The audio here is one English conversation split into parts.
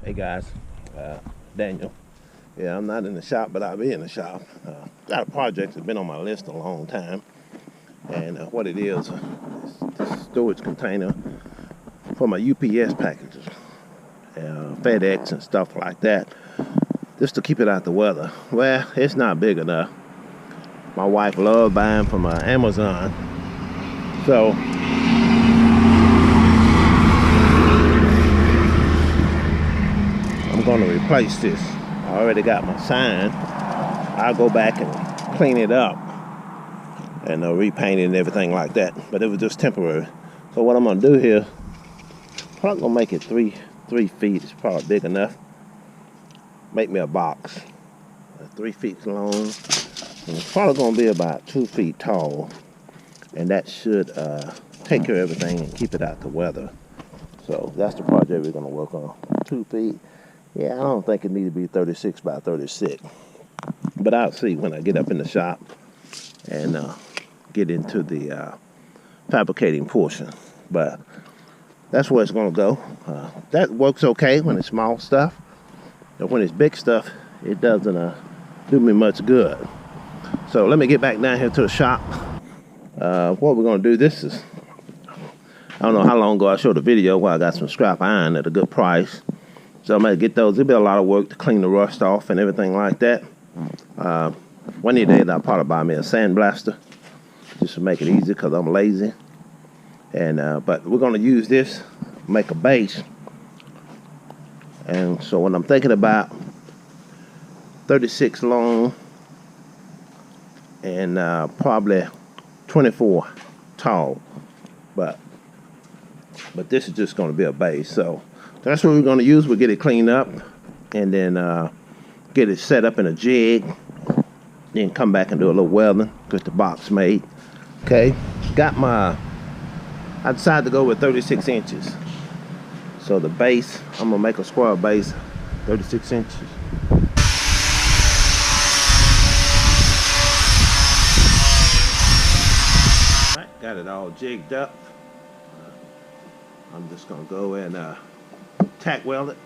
Hey guys, Daniel. Yeah, I'm not in the shop, but I'll be in the shop. Got a project that's been on my list a long time, and what it is a storage container for my UPS packages, FedEx and stuff like that, just to keep it out the weather. Well, it's not big enough. My wife loves buying from Amazon, so I'm going to replace this. I already got my sign. I'll go back and clean it up and repaint it and everything like that, but it was just temporary. So what I'm going to do here, probably going to make it three feet. It's probably big enough. Make me a box 3 feet long, and it's probably going to be about 2 feet tall, and that should take care of everything and keep it out the weather. So that's the project we're going to work on. 2 feet. Yeah, I don't think it needs to be 36 by 36, but I'll see when I get up in the shop and get into the fabricating portion. But that's where it's going to go. That works okay when it's small stuff, but when it's big stuff, it doesn't do me much good. So let me get back down here to the shop. What we're going to do, this is, I don't know how long ago I showed a video where I got some scrap iron at a good price. So I'm going to get those. It'll be a lot of work to clean the rust off and everything like that. One of these days I'll probably buy me a sandblaster just to make it easy because I'm lazy. And but we're going to use this, make a base. And so what I'm thinking about, 36 long and probably 24 tall. But this is just going to be a base. So that's what we're going to use. We'll get it cleaned up and then get it set up in a jig. Then come back and do a little welding, get the box made. Okay, I decided to go with 36 inches. So the base, I'm going to make a square base, 36 inches. All right, got it all jigged up. I'm just going to go and tack weld it.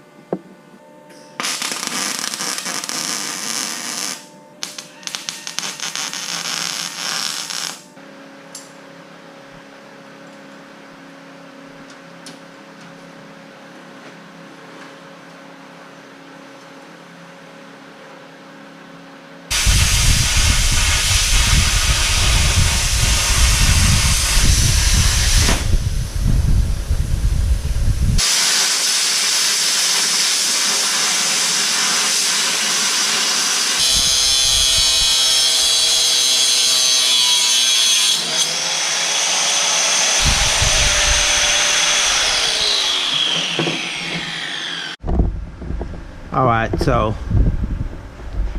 Alright, so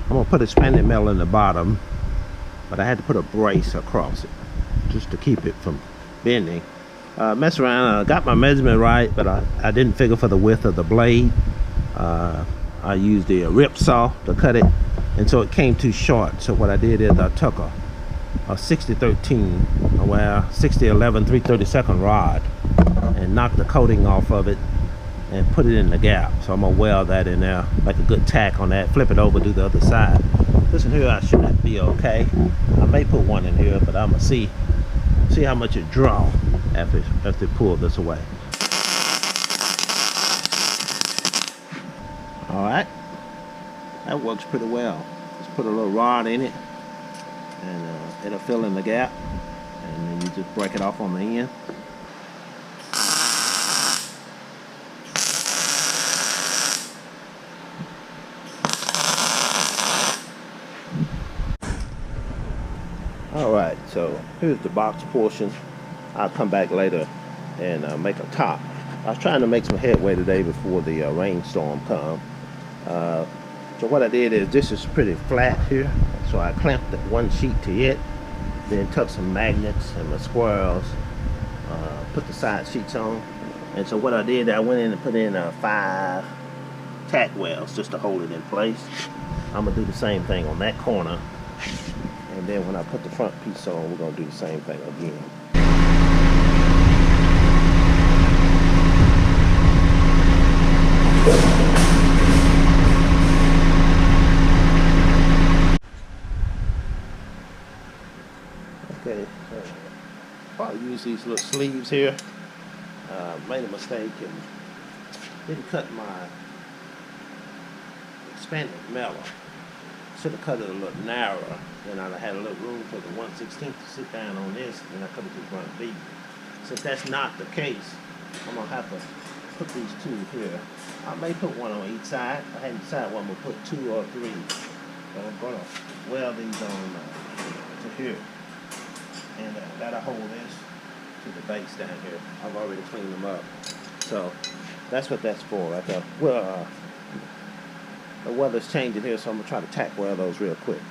I'm going to put a spandrel metal in the bottom, but I had to put a brace across it just to keep it from bending. Mess around, got my measurement right, but I didn't figure for the width of the blade. I used the rip saw to cut it, and so it came too short. So what I did is I took a 60-13, well 60-11 3/32 rod and knocked the coating off of it and put it in the gap. So I'm gonna weld that in there, like a good tack on that, flip it over, do the other side. This one here I should be okay. I may put one in here, but I'm gonna see how much it draw after pull this away. All right, that works pretty well. Just put a little rod in it, and it'll fill in the gap, and then you just break it off on the end. Alright, so here's the box portion. I'll come back later and make a top. I was trying to make some headway today before the rainstorm come. So what I did is, this is pretty flat here, so I clamped one sheet to it, then took some magnets and my squirrels, put the side sheets on. And so what I did, I went in and put in 5 tack welds just to hold it in place. I'm going to do the same thing on that corner. And then when I put the front piece on, we're going to do the same thing again. use these little sleeves here. Made a mistake and didn't cut my expanded metal. Should have cut it a little narrower. Then I'd have had a little room for the 1/16 to sit down on this, and I could have just run deep. Since that's not the case, I'm gonna have to put these two here. I may put one on each side. I hadn't decided whether I'm gonna put 2 or 3. But I'm gonna weld these on to here, and that'll hold this to the base down here. I've already cleaned them up, so that's what that's for right there. Well, the weather's changing here, so I'm gonna try to tack weld those real quick.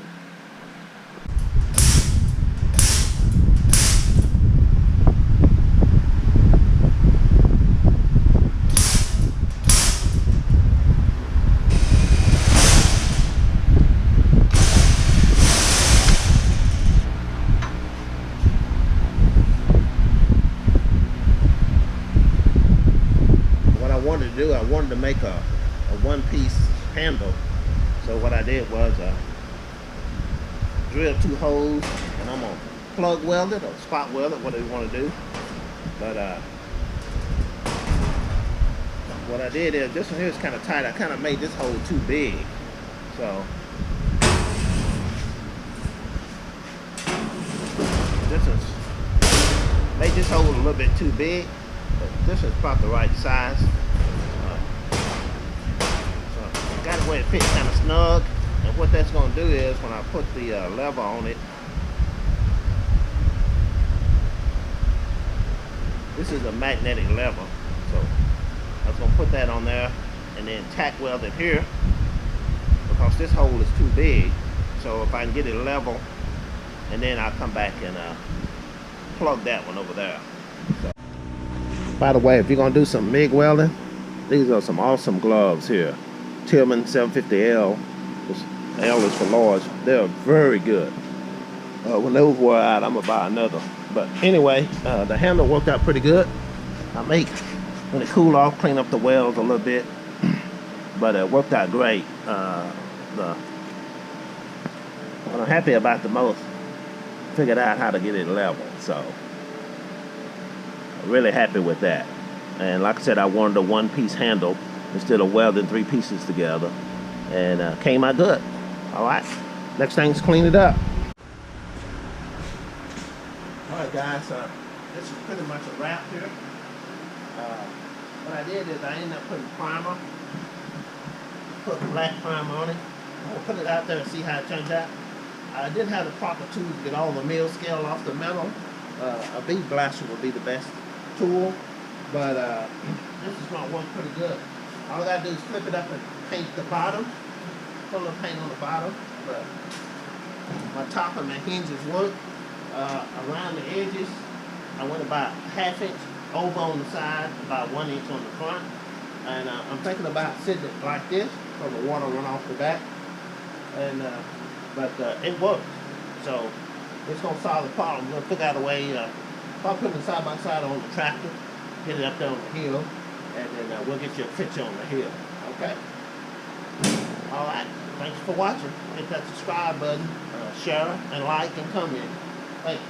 I wanted to make a one-piece handle, so what I did was drill 2 holes, and I'm gonna plug weld it or spot weld it, whatever you want to do. But what I did is, this one here is kind of tight. I kind of made this hole too big, so this is made this hole a little bit too big, but this is about the right size. Got it where it fits kind of snug, and what that's going to do is when I put the lever on it, this is a magnetic lever, so I was going to put that on there and then tack weld it here because this hole is too big. So if I can get it level, and then I'll come back and plug that one over there. So, by the way, if you're going to do some MIG welding, these are some awesome gloves here. Tillman 750L. L is for large. They're very good. When those wear out, I'm gonna buy another. But anyway, the handle worked out pretty good. I make, when it cool off, clean up the welds a little bit, but it worked out great. What I'm happy about the most, figured out how to get it level, so I'm really happy with that. And like I said, I wanted a one-piece handle instead of welding 3 pieces together, and came out good. All right, next thing is clean it up. All right, guys, this is pretty much a wrap here. What I did is I ended up putting primer, put black primer on it. I'm gonna put it out there and see how it turns out. I didn't have the proper tool to get all the mill scale off the metal. A bead blaster would be the best tool, but this is gonna work pretty good. All I gotta do is flip it up and paint the bottom. Put a little paint on the bottom, but my top and my hinges work. Around the edges, I went about 1/2 inch over on the side, about 1 inch on the front. And I'm thinking about sitting it like this so the water run off the back. And but it works. So it's gonna solve the problem. We'll figure out a way. If I put it side by side on the tractor, get it up there on the hill, and then we'll get you a picture on the hill. Okay? All right. Thanks for watching. Hit that subscribe button, share, and like, and comment. Thanks.